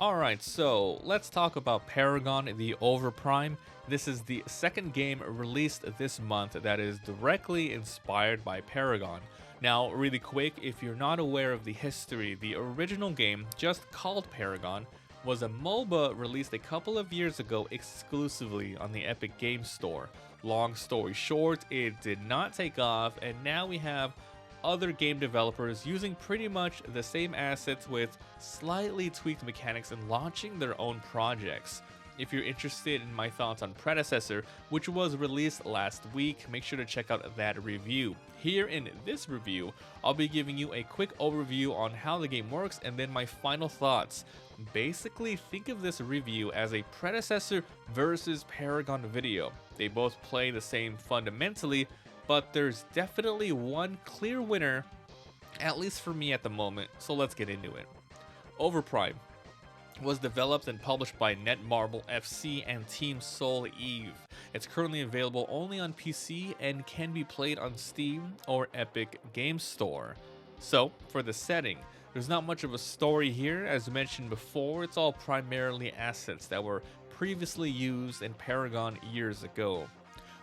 Alright, so let's talk about Paragon The Overprime. This is the second game released this month that is directly inspired by Paragon. Now, really quick, if you're not aware of the history, the original game, just called Paragon, was a MOBA released a couple of years ago exclusively on the Epic Games Store. Long story short, it did not take off, and now we have other game developers using pretty much the same assets with slightly tweaked mechanics and launching their own projects. If you're interested in my thoughts on Predecessor, which was released last week, make sure to check out that review. Here in this review, I'll be giving you a quick overview on how the game works and then my final thoughts. Basically, think of this review as a Predecessor versus Paragon video. They both play the same fundamentally, but there's definitely one clear winner, at least for me at the moment, so let's get into it. Overprime was developed and published by Netmarble FC and Team Soul Eve. It's currently available only on PC and can be played on Steam or Epic Games Store. So, for the setting, there's not much of a story here. As mentioned before, it's all primarily assets that were previously used in Paragon years ago.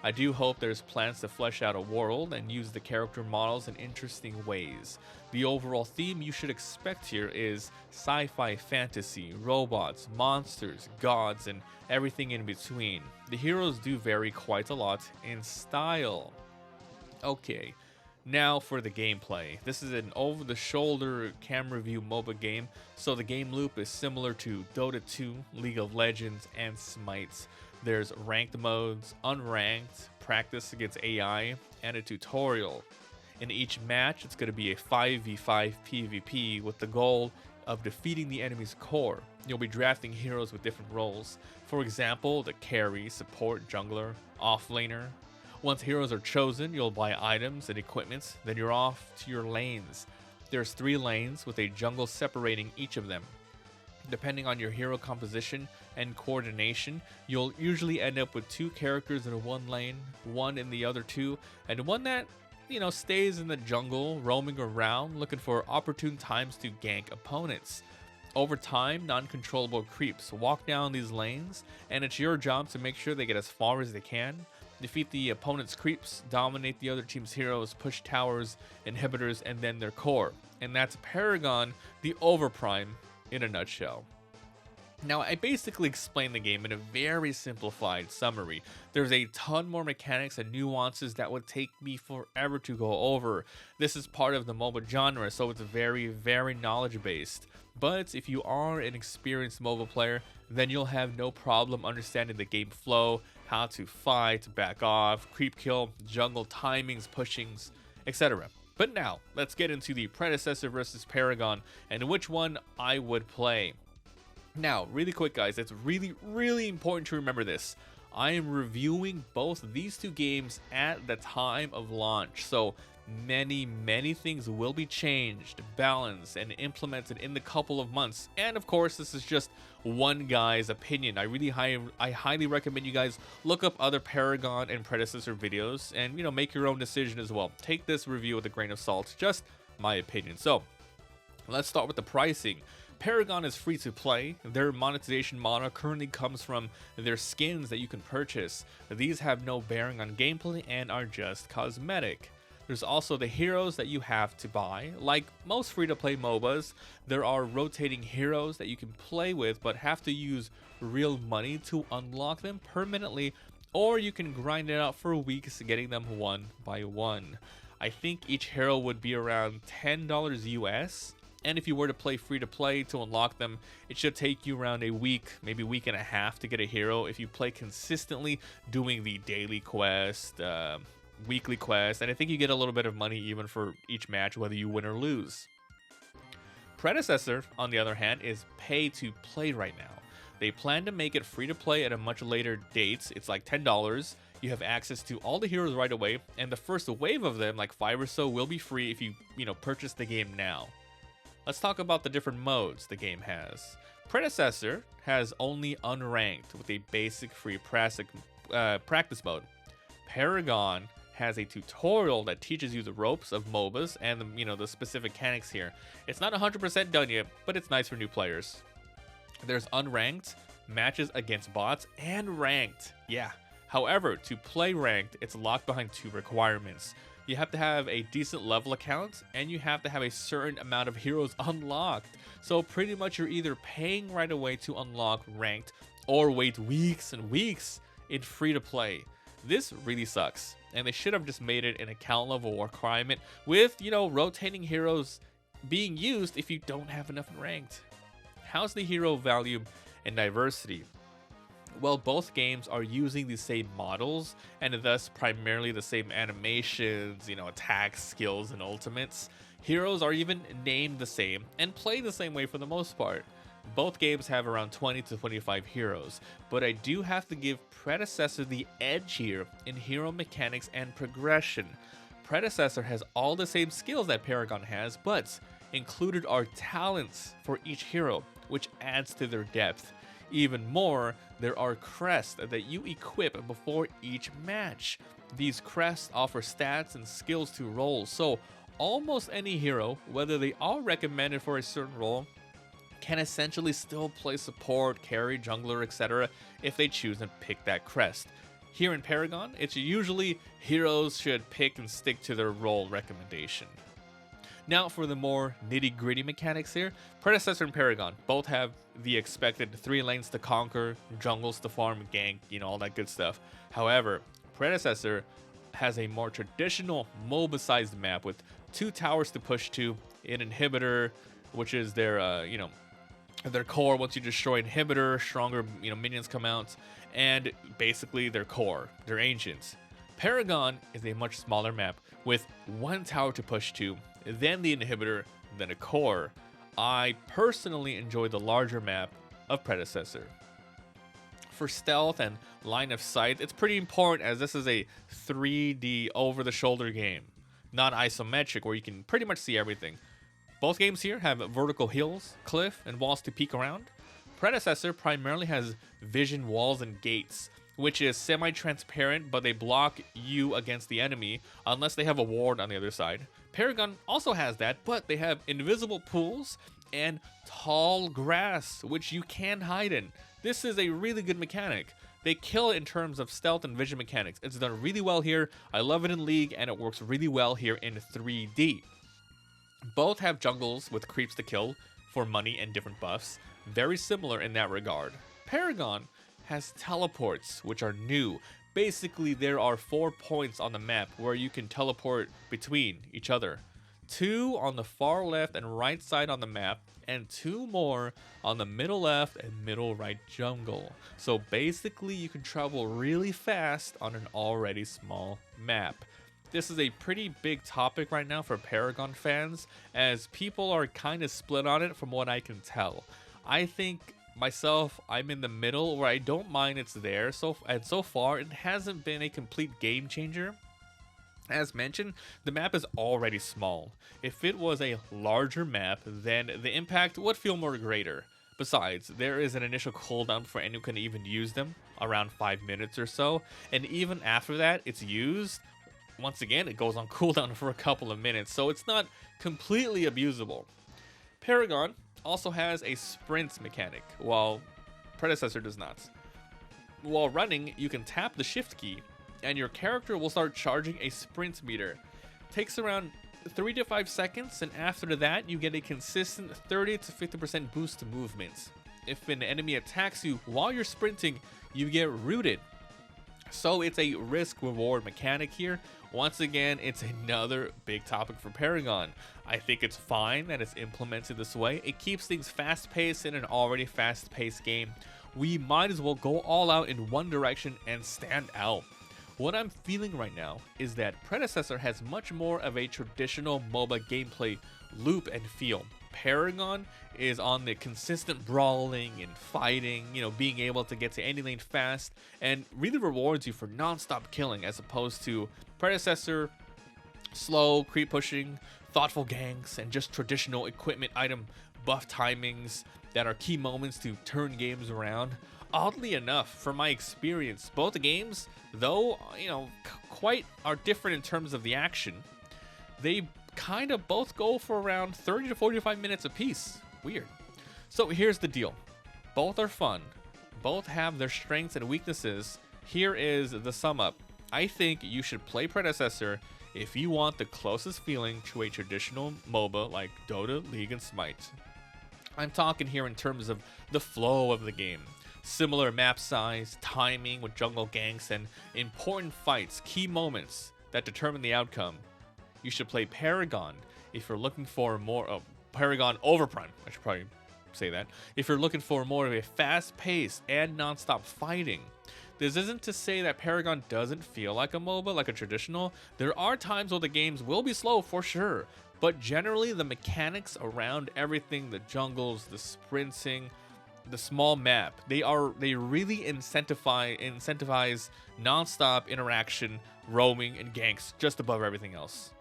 I do hope there's plans to flesh out a world and use the character models in interesting ways. The overall theme you should expect here is sci-fi fantasy, robots, monsters, gods, and everything in between. The heroes do vary quite a lot in style. Okay, now for the gameplay. This is an over-the-shoulder camera view MOBA game, so the game loop is similar to Dota 2, League of Legends, and Smite. There's ranked modes, unranked, practice against AI, and a tutorial. In each match, it's going to be a 5v5 PvP with the goal of defeating the enemy's core. You'll be drafting heroes with different roles. For example, the carry, support, jungler, offlaner. Once heroes are chosen, you'll buy items and equipment, then you're off to your lanes. There's 3 lanes with a jungle separating each of them. Depending on your hero composition and coordination, you'll usually end up with 2 characters in one lane, one in the other 2, and one that, stays in the jungle, roaming around, looking for opportune times to gank opponents. Over time, non-controllable creeps walk down these lanes, and it's your job to make sure they get as far as they can, defeat the opponent's creeps, dominate the other team's heroes, push towers, inhibitors, and then their core. And that's Paragon The Overprime in a nutshell. Now, I basically explained the game in a very simplified summary. There's a ton more mechanics and nuances that would take me forever to go over. This is part of the MOBA genre, so it's very, very knowledge-based. But if you are an experienced MOBA player, then you'll have no problem understanding the game flow, how to fight, back off, creep kill, jungle timings, pushings, etc. But now, let's get into the Predecessor versus Paragon and which one I would play. Now, really quick guys, it's really important to remember this. I am reviewing both these 2 games at the time of launch, so many things will be changed, balanced, and implemented in the couple of months. And of course, this is just one guy's opinion. I highly recommend you guys look up other Paragon and Predecessor videos and make your own decision as well. Take this review with a grain of salt, just my opinion. So let's start with the pricing. Paragon is free to play. Their monetization model currently comes from their skins that you can purchase. These have no bearing on gameplay and are just cosmetic. There's also the heroes that you have to buy. Like most free-to-play MOBAs, there are rotating heroes that you can play with but have to use real money to unlock them permanently, or you can grind it out for weeks getting them one by one. I think each hero would be around $10 US, and if you were to play free-to-play to unlock them, it should take you around a week, maybe week and a half to get a hero if you play consistently doing the daily quest, weekly quest, and I think you get a little bit of money even for each match, whether you win or lose. Predecessor, on the other hand, is pay to play right now. They plan to make it free to play at a much later date. It's like $10. You have access to all the heroes right away, and the first wave of them, like 5 or so, will be free if you purchase the game now. Let's talk about the different modes the game has. Predecessor has only unranked with a basic free practice mode. Paragon has a tutorial that teaches you the ropes of MOBAs and the specific mechanics here. It's not 100% done yet, but it's nice for new players. There's unranked, matches against bots, and ranked. Yeah. However, to play ranked, it's locked behind 2 requirements. You have to have a decent level account, and you have to have a certain amount of heroes unlocked. So pretty much you're either paying right away to unlock ranked, or wait weeks and weeks in free to play. This really sucks, and they should have just made it an account level requirement with, rotating heroes being used if you don't have enough in ranked. How's the hero value and diversity? Well, both games are using the same models and thus primarily the same animations, attacks, skills, and ultimates. Heroes are even named the same and play the same way for the most part. Both games have around 20 to 25 heroes, but I do have to give Predecessor the edge here in hero mechanics and progression. Predecessor has all the same skills that Paragon has, but included are talents for each hero, which adds to their depth. Even more, there are crests that you equip before each match. These crests offer stats and skills to roles, so almost any hero, whether they are recommended for a certain role, can essentially still play support, carry, jungler, etc. if they choose and pick that crest. Here in Paragon, it's usually heroes should pick and stick to their role recommendation. Now for the more nitty-gritty mechanics here, Predecessor and Paragon both have the expected 3 lanes to conquer, jungles to farm, gank, all that good stuff. However, Predecessor has a more traditional MOBA-sized map with 2 towers to push to, an inhibitor, which is their, their core. Once you destroy inhibitor, stronger, minions come out, and basically their core, their ancients. Paragon is a much smaller map with 1 tower to push to, then the inhibitor, then a core. I personally enjoy the larger map of Predecessor. For stealth and line of sight, it's pretty important as this is a 3D over-the-shoulder game, not isometric where you can pretty much see everything. Both games here have vertical hills, cliff, and walls to peek around. Predecessor primarily has vision walls and gates, which is semi-transparent, but they block you against the enemy unless they have a ward on the other side. Paragon also has that, but they have invisible pools and tall grass, which you can hide in. This is a really good mechanic. They kill it in terms of stealth and vision mechanics. It's done really well here. I love it in League, and it works really well here in 3D. Both have jungles with creeps to kill for money and different buffs, very similar in that regard. Paragon has teleports, which are new. Basically, there are 4 points on the map where you can teleport between each other. 2 on the far left and right side on the map, and 2 more on the middle left and middle right jungle. So basically, you can travel really fast on an already small map. This is a pretty big topic right now for Paragon fans, as people are kind of split on it from what I can tell. I think myself, I'm in the middle where I don't mind it's there, so far it hasn't been a complete game changer. As mentioned, the map is already small. If it was a larger map, then the impact would feel more greater. Besides, there is an initial cooldown for anyone who can even use them, around 5 minutes or so, and even after that it's used, once again it goes on cooldown for a couple of minutes, so it's not completely abusable. Paragon also has a sprint mechanic, while Predecessor does not. While running, you can tap the shift key, and your character will start charging a sprint meter. Takes around 3 to 5 seconds, and after that, you get a consistent 30 to 50% boost to movements. If an enemy attacks you while you're sprinting, you get rooted. So it's a risk-reward mechanic here. Once again, it's another big topic for Paragon. I think it's fine that it's implemented this way. It keeps things fast-paced in an already fast-paced game. We might as well go all out in one direction and stand out. What I'm feeling right now is that Predecessor has much more of a traditional MOBA gameplay loop and feel. Paragon is on the consistent brawling and fighting, being able to get to any lane fast, and really rewards you for non-stop killing, as opposed to Predecessor, slow, creep pushing, thoughtful ganks, and just traditional equipment item buff timings that are key moments to turn games around. Oddly enough, from my experience, both games, though, quite are different in terms of the action, they kind of both go for around 30 to 45 minutes apiece. Weird. So here's the deal. Both are fun. Both have their strengths and weaknesses. Here is the sum up. I think you should play Predecessor if you want the closest feeling to a traditional MOBA like Dota, League, and Smite. I'm talking here in terms of the flow of the game. Similar map size, timing with jungle ganks, and important fights, key moments that determine the outcome. You should play Paragon if you're looking for more Paragon Overprime. I should probably say that. If you're looking for more of a fast-paced and non-stop fighting. This isn't to say that Paragon doesn't feel like a MOBA, like a traditional. There are times where the games will be slow for sure, but generally the mechanics around everything, the jungles, the sprinting, the small map, they really incentivize non-stop interaction, roaming, and ganks just above everything else.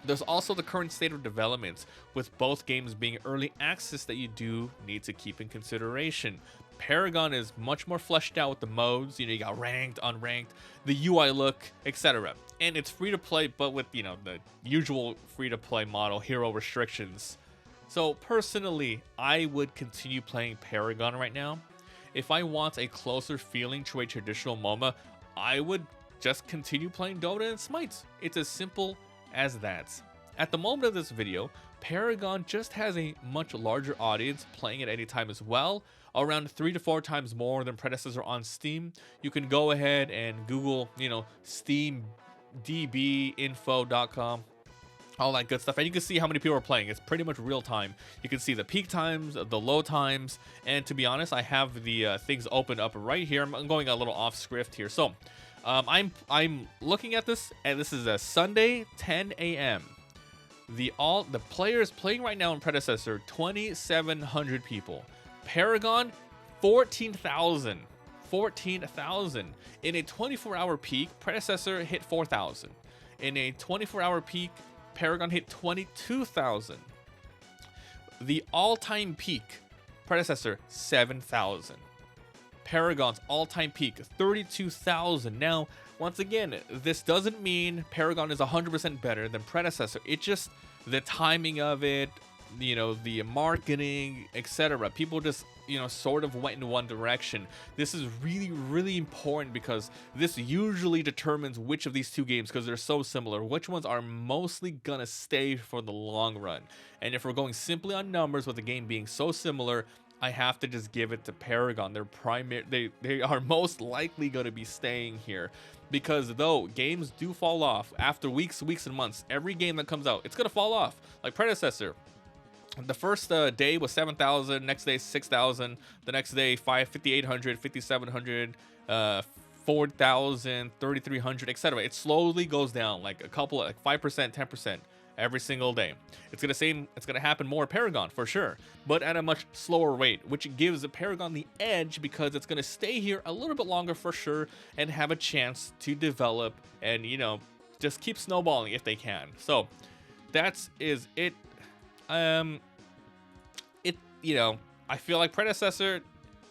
There's also the current state of development, with both games being early access, that you do need to keep in consideration. Paragon is much more fleshed out with the modes. You got ranked, unranked, the UI look, etc. And it's free to play, but with, the usual free to play model, hero restrictions. So personally, I would continue playing Paragon right now. If I want a closer feeling to a traditional MOBA, I would just continue playing Dota and Smite. It's as simple as that. At the moment of this video, Paragon just has a much larger audience playing at any time as well, around 3 to 4 times more than Predecessor on Steam. You can go ahead and Google, steamdbinfo.com, all that good stuff, and you can see how many people are playing. It's pretty much real time. You can see the peak times, the low times, and to be honest, I have the things open up right here. I'm going a little off script here. So I'm looking at this, and this is a Sunday, 10 a.m. The players playing right now in Predecessor, 2,700 people. Paragon, 14,000. 14,000. In a 24-hour peak, Predecessor hit 4,000. In a 24-hour peak, Paragon hit 22,000. The all-time peak, Predecessor, 7,000. Paragon's all-time peak, 32,000. Now, once again, this doesn't mean Paragon is 100% better than Predecessor. It's just the timing of it, the marketing, etc. People just, sort of went in one direction. This is really, really important because this usually determines which of these two games, because they're so similar, which ones are mostly gonna stay for the long run. And if we're going simply on numbers with the game being so similar, I have to just give it to Paragon. They are most likely going to be staying here, because though games do fall off after weeks and months, every game that comes out, it's going to fall off. Like Predecessor, the first day was 7,000, next day 6,000, the next day 5,800, 5,700, 4,000, 3,300, etc. It slowly goes down, like a couple, like 5%, 10%. Every single day. It's gonna happen more Paragon for sure, but at a much slower rate, which gives the Paragon the edge because it's gonna stay here a little bit longer for sure and have a chance to develop and just keep snowballing if they can. So that is it. I feel like Predecessor,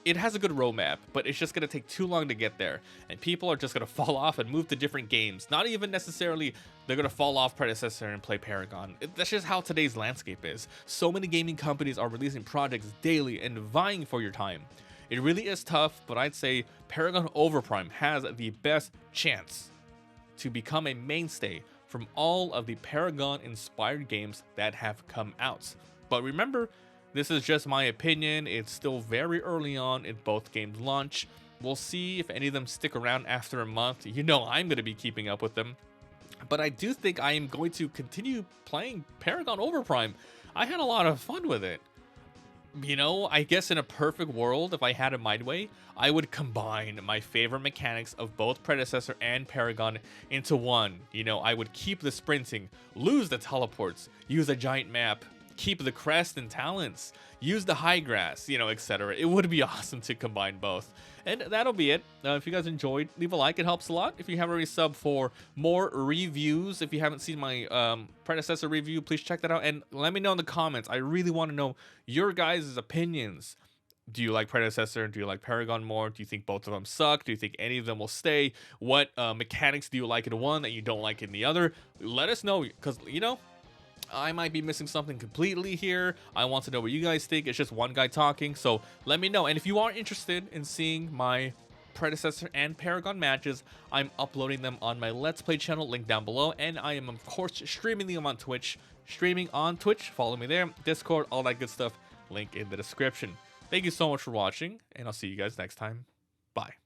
it has a good roadmap, but it's just going to take too long to get there. And people are just going to fall off and move to different games. Not even necessarily they're going to fall off Predecessor and play Paragon. That's just how today's landscape is. So many gaming companies are releasing projects daily and vying for your time. It really is tough, but I'd say Paragon Overprime has the best chance to become a mainstay from all of the Paragon-inspired games that have come out. But remember, this is just my opinion. It's still very early on in both games' launch. We'll see if any of them stick around after a month. I'm going to be keeping up with them. But I do think I am going to continue playing Paragon Overprime. I had a lot of fun with it. I guess in a perfect world, if I had it my way, I would combine my favorite mechanics of both Predecessor and Paragon into one. I would keep the sprinting, lose the teleports, use a giant map, keep the crest and talents, use the high grass, etc. It would be awesome to combine both. And that'll be it. If you guys enjoyed, leave a like. It helps a lot. If you haven't already subbed for more reviews, if you haven't seen my Predecessor review, please check that out. And let me know in the comments. I really want to know your guys' opinions. Do you like Predecessor? Do you like Paragon more? Do you think both of them suck? Do you think any of them will stay? What mechanics do you like in one that you don't like in the other? Let us know, because, I might be missing something completely here. I want to know what you guys think. It's just one guy talking, so let me know. And if you are interested in seeing my Predecessor and Paragon matches, I'm uploading them on my Let's Play channel, link down below, and I am of course streaming them on Twitch. Follow me there, Discord, all that good stuff, link in the description. Thank you so much for watching, and I'll see you guys next time. Bye.